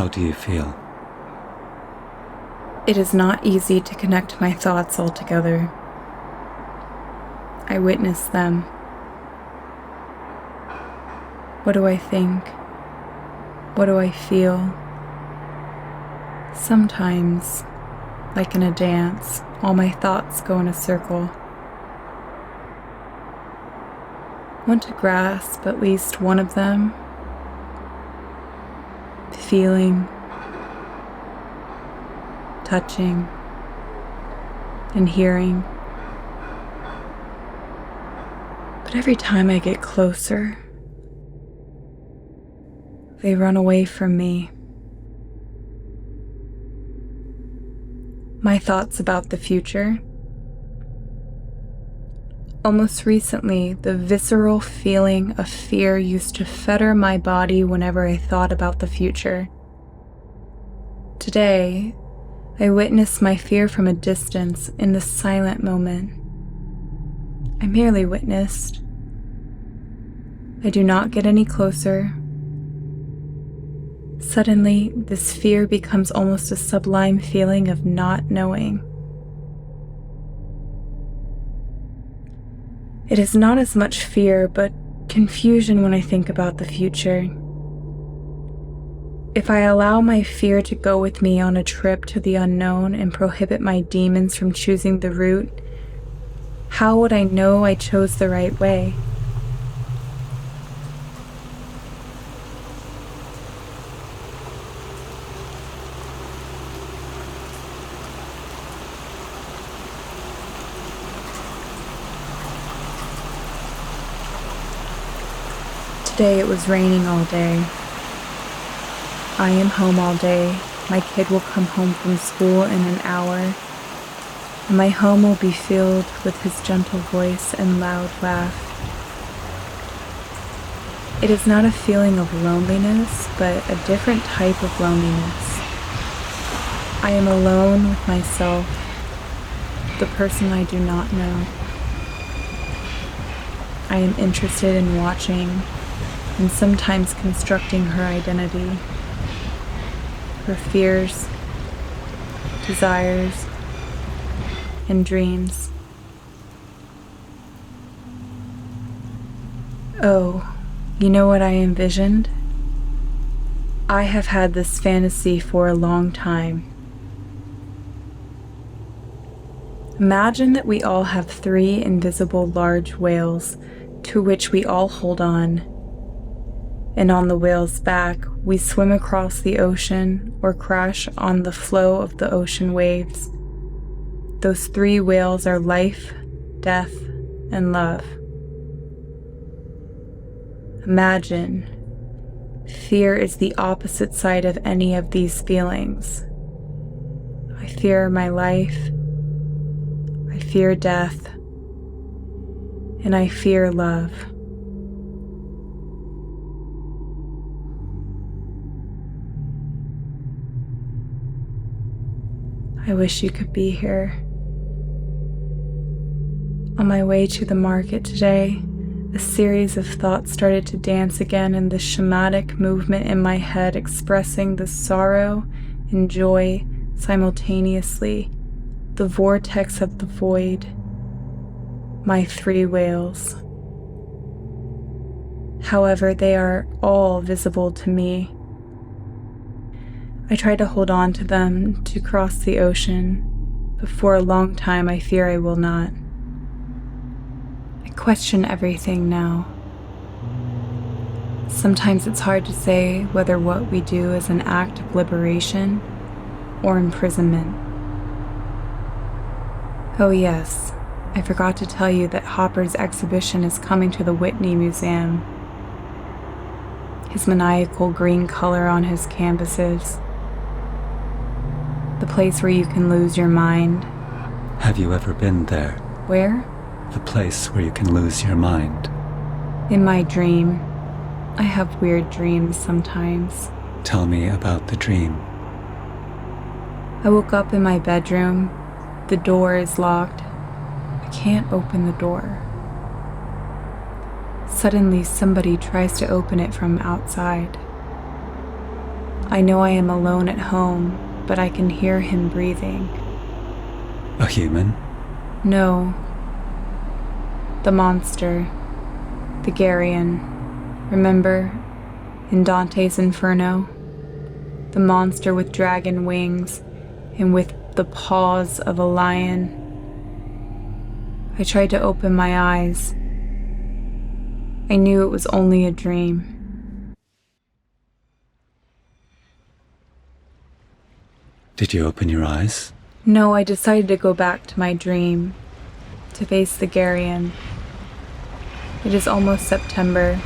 How do you feel? It is not easy to connect my thoughts all together. I witness them. What do I think? What do I feel? Sometimes, like in a dance, all my thoughts go in a circle. Want to grasp at least one of them, feeling, touching, and hearing. But every time I get closer, they run away from me. My thoughts about the future. Almost recently, the visceral feeling of fear used to fetter my body whenever I thought about the future. Today, I witness my fear from a distance in the silent moment. I merely witnessed. I do not get any closer. Suddenly, this fear becomes almost a sublime feeling of not knowing. It is not as much fear, but confusion when I think about the future. If I allow my fear to go with me on a trip to the unknown and prohibit my demons from choosing the route, how would I know I chose the right way? Today it was raining all day. I am home all day. My kid will come home from school in an hour, and my home will be filled with his gentle voice and loud laugh. It is not a feeling of loneliness, but a different type of loneliness. I am alone with myself, the person I do not know. I am interested in watching and sometimes constructing her identity, her fears, desires, and dreams. Oh, you know what I envisioned? I have had this fantasy for a long time. Imagine that we all have 3 invisible large whales to which we all hold on. And on the whale's back, we swim across the ocean or crash on the flow of the ocean waves. Those 3 whales are life, death, and love. Imagine, fear is the opposite side of any of these feelings. I fear my life, I fear death, and I fear love. I wish you could be here. On my way to the market today, a series of thoughts started to dance again in the shamanic movement in my head, expressing the sorrow and joy simultaneously, the vortex of the void, my 3 whales. However, they are all visible to me. I try to hold on to them to cross the ocean, but for a long time I fear I will not. I question everything now. Sometimes it's hard to say whether what we do is an act of liberation or imprisonment. Oh yes, I forgot to tell you that Hopper's exhibition is coming to the Whitney Museum. His maniacal green color on his canvases. The place where you can lose your mind. Have you ever been there? Where? The place where you can lose your mind. In my dream. I have weird dreams sometimes. Tell me about the dream. I woke up in my bedroom. The door is locked. I can't open the door. Suddenly, somebody tries to open it from outside. I know I am alone at home, but I can hear him breathing. A human? No. The monster. The Garion. Remember? In Dante's Inferno? The monster with dragon wings and with the paws of a lion. I tried to open my eyes. I knew it was only a dream. Did you open your eyes? No, I decided to go back to my dream, to face the Garion. It is almost September.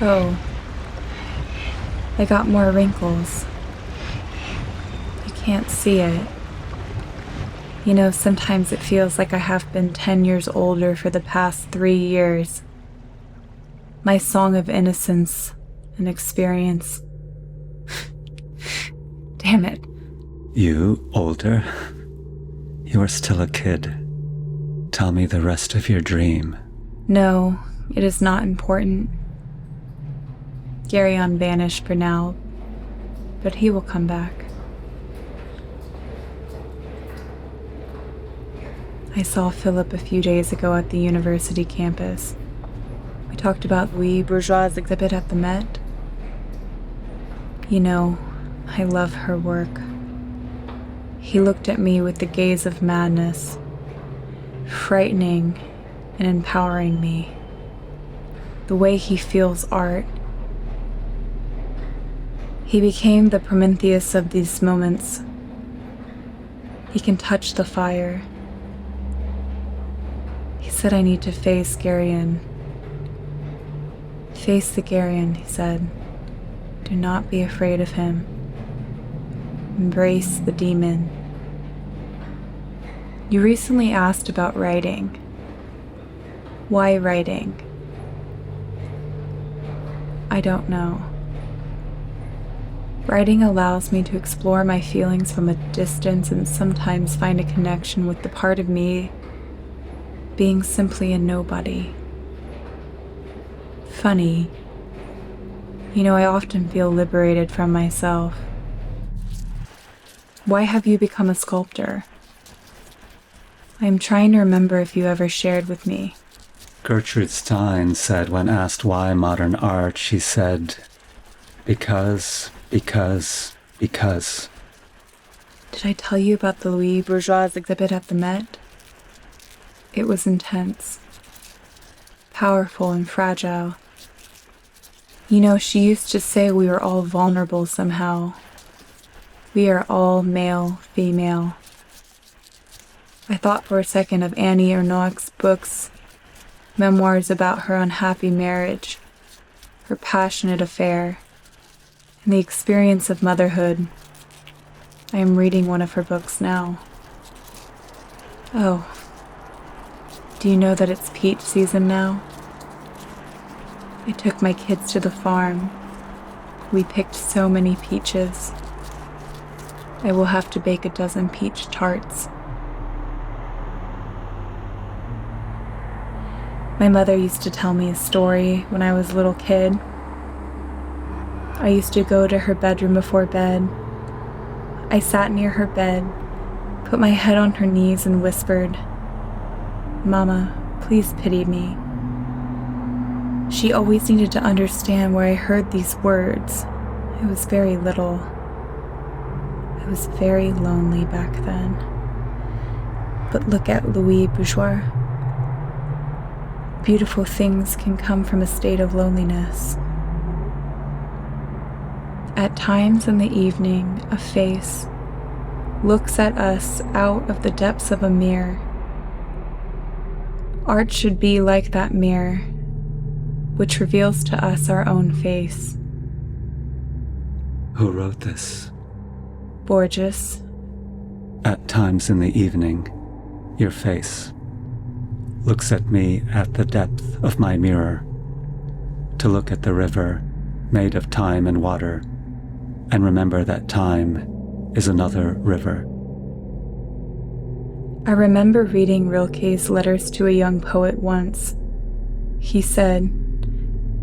Oh, I got more wrinkles. You can't see it. You know, sometimes it feels like I have been 10 years older for the past 3 years. My song of innocence and experience. Damn it. You older? You are still a kid. Tell me the rest of your dream. No, it is not important. Garion vanished for now, but he will come back. I saw Philip a few days ago at the university campus. We talked about Louis Bourgeois' exhibit at the Met. You know, I love her work. He looked at me with the gaze of madness, frightening and empowering me. The way he feels art. He became the Prometheus of these moments. He can touch the fire. He said I need to face Garion. Face the Garion, he said. Do not be afraid of him. Embrace the demon. You recently asked about writing. Why writing? I don't know. Writing allows me to explore my feelings from a distance and sometimes find a connection with the part of me being simply a nobody. Funny. You know, I often feel liberated from myself. Why have you become a sculptor? I am trying to remember if you ever shared with me. Gertrude Stein said when asked why modern art, she said, because. Did I tell you about the Louis Bourgeois exhibit at the Met? It was intense, powerful and fragile. You know, she used to say we were all vulnerable somehow. We are all male, female. I thought for a second of Annie Ernaux's books, memoirs about her unhappy marriage, her passionate affair, and the experience of motherhood. I am reading one of her books now. Oh, do you know that it's peach season now? I took my kids to the farm. We picked so many peaches. I will have to bake a dozen peach tarts. My mother used to tell me a story when I was a little kid. I used to go to her bedroom before bed. I sat near her bed, put my head on her knees and whispered, "Mama, please pity me." She always needed to understand where I heard these words. I was very little. I was very lonely back then. But look at Louis Bourgeois. Beautiful things can come from a state of loneliness. At times in the evening, a face looks at us out of the depths of a mirror. Art should be like that mirror, which reveals to us our own face. Who wrote this? Borges. At times in the evening, your face looks at me at the depth of my mirror, to look at the river made of time and water, and remember that time is another river. I remember reading Rilke's letters to a young poet once. He said,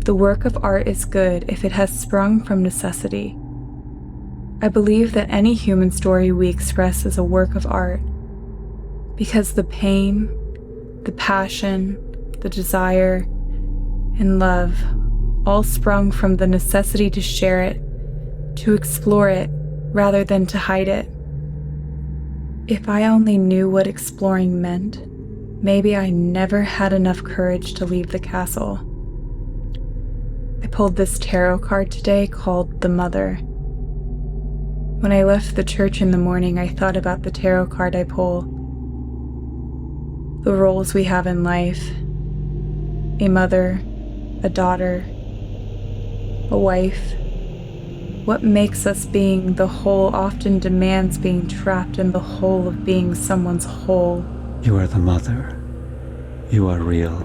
"The work of art is good if it has sprung from necessity, I believe that any human story we express is a work of art, because the pain, the passion, the desire, and love all sprung from the necessity to share it, to explore it, rather than to hide it. If I only knew what exploring meant, maybe I never had enough courage to leave the castle. I pulled this tarot card today called the Mother. When I left the church in the morning, I thought about the tarot card I pull. The roles we have in life: a mother, a daughter, a wife. What makes us being the whole often demands being trapped in the whole of being someone's whole. You are the mother. You are real.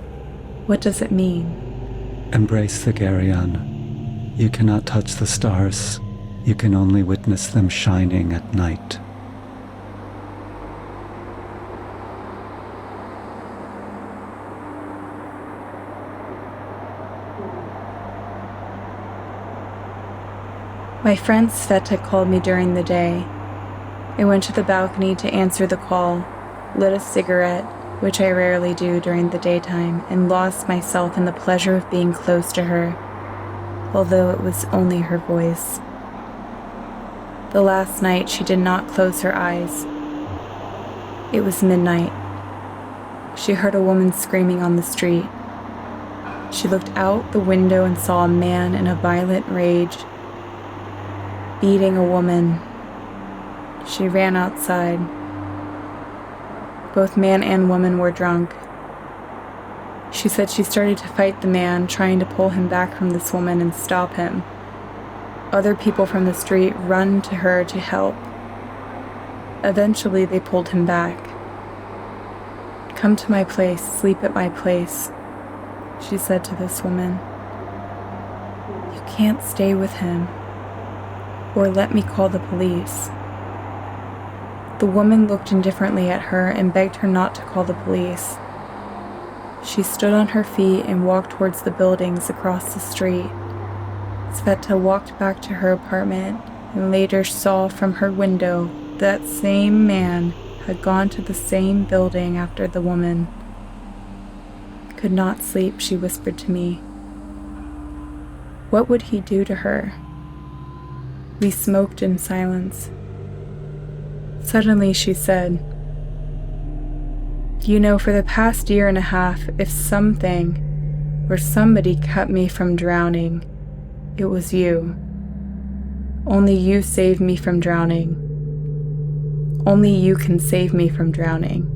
What does it mean? Embrace the Geryon. You cannot touch the stars. You can only witness them shining at night. My friend Sveta called me during the day. I went to the balcony to answer the call, lit a cigarette, which I rarely do during the daytime, and lost myself in the pleasure of being close to her, although it was only her voice. The last night she did not close her eyes. It was midnight. She heard a woman screaming on the street. She looked out the window and saw a man in a violent rage beating a woman. She ran outside. Both man and woman were drunk. She said she started to fight the man, trying to pull him back from this woman and stop him. Other people from the street run to her to help. Eventually, they pulled him back. "Come to my place, sleep at my place," she said to this woman. "You can't stay with him, or let me call the police." The woman looked indifferently at her and begged her not to call the police. She stood on her feet and walked towards the buildings across the street. Sveta walked back to her apartment and later saw from her window that same man had gone to the same building after the woman. "Could not sleep," she whispered to me. What would he do to her? We smoked in silence. Suddenly she said, "You know, for the past year and a half, if something or somebody kept me from drowning, it was you. Only you saved me from drowning. Only you can save me from drowning."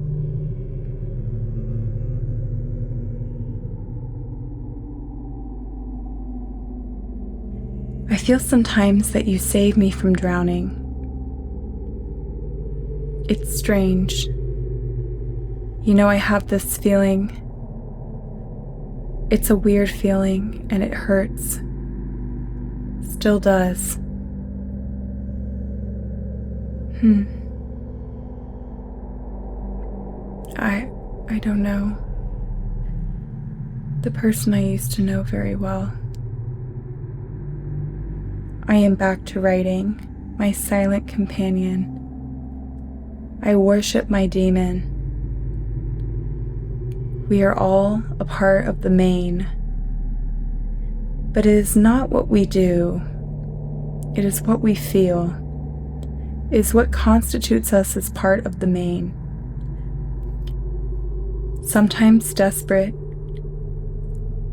I feel sometimes that you save me from drowning. It's strange. You know, I have this feeling. It's a weird feeling, and it hurts. Still does. I don't know. The person I used to know very well. I am back to writing, my silent companion. I worship my demon. We are all a part of the main. But it is not what we do. It is what we feel. It is what constitutes us as part of the main. Sometimes desperate,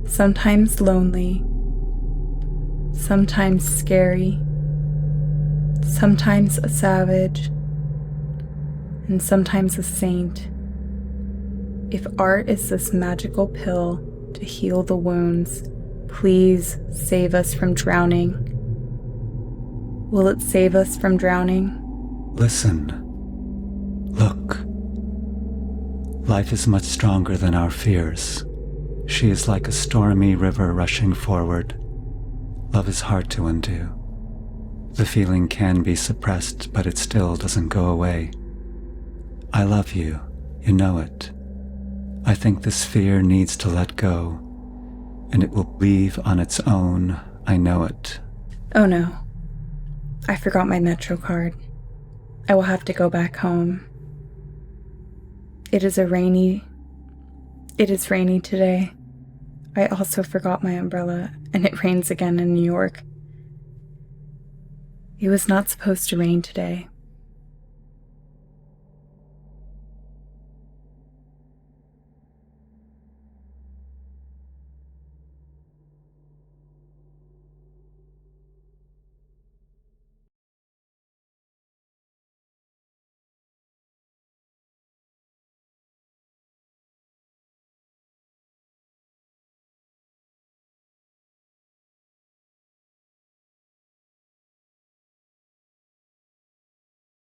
sometimes lonely, sometimes scary, sometimes a savage, and sometimes a saint. If art is this magical pill to heal the wounds, please save us from drowning. Will it save us from drowning? Listen. Look. Life is much stronger than our fears. She is like a stormy river rushing forward. Love is hard to undo. The feeling can be suppressed, but it still doesn't go away. I love you. You know it. I think this fear needs to let go, and it will leave on its own. I know it. Oh no. I forgot my Metro card. I will have to go back home. It is rainy today. I also forgot my umbrella, and it rains again in New York. It was not supposed to rain today.